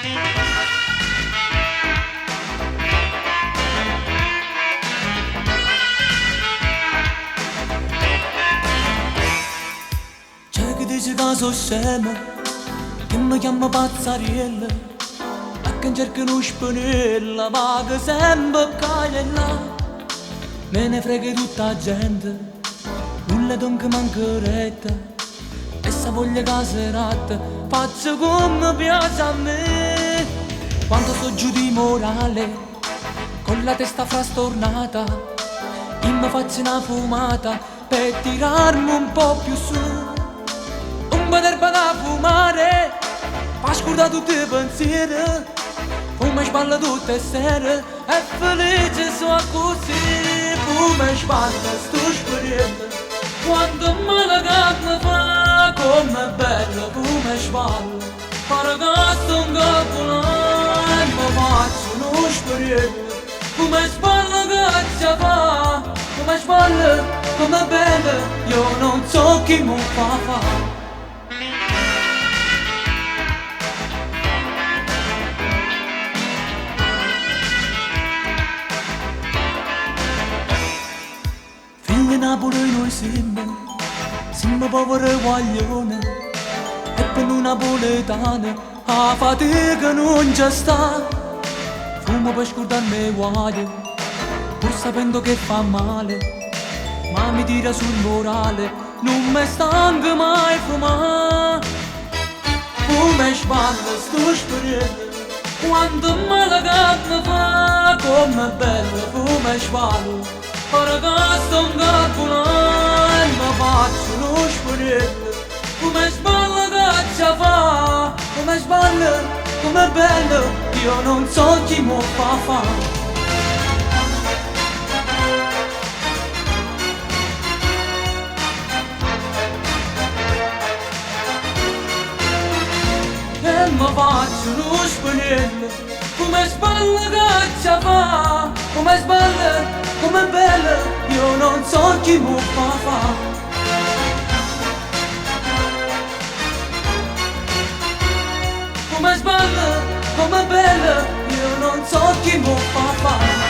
C'è chi dice che sono scemo, che mi chiama pazzariella, a che cerca uno spinella, ma che sempre caglia là. Me ne frega di tutta la gente, nulla dunque manca retta, e se voglio che serata, faccio come piace a me. Quando sto giù di morale, con la testa frastornata, io mi faccio una fumata per tirarmi un po' più su. Un po' d'erba da fumare, fa scordare tutti i pensieri, fumo e sballo tutte le sere, e felice sono così. Fumo e sballo sto spirito, quando male che mi fa, come bello fumo e sballo, pare che sto un calcolare, e mi faccio uno spirito. Fumo e sballo che ci fa, fumo e sballo, come bello, io non so chi mi fa fare. Figli Napoli noi siamo poveri guaglioni, e per noi napoletani la fatica non c'è sta. Fumo per scordarmi i guai, pur sapendo che fa male, ma mi tira sul morale, non mi stanco mai fumare. Fumo e sballo sto spirito, quando male che mi fa, come bello fumo e sballo, pare che sto un calcolare, e mi faccio uno spirito. Come sballo che ci fa, come sballo, come bello, io non so chi mi fa fare. E mi faccio uno spinello, come sballo che ci fa, come sballo, come bello, io non so chi mi fa fare. Come sballo, come bello, io non so chi mi fa fare.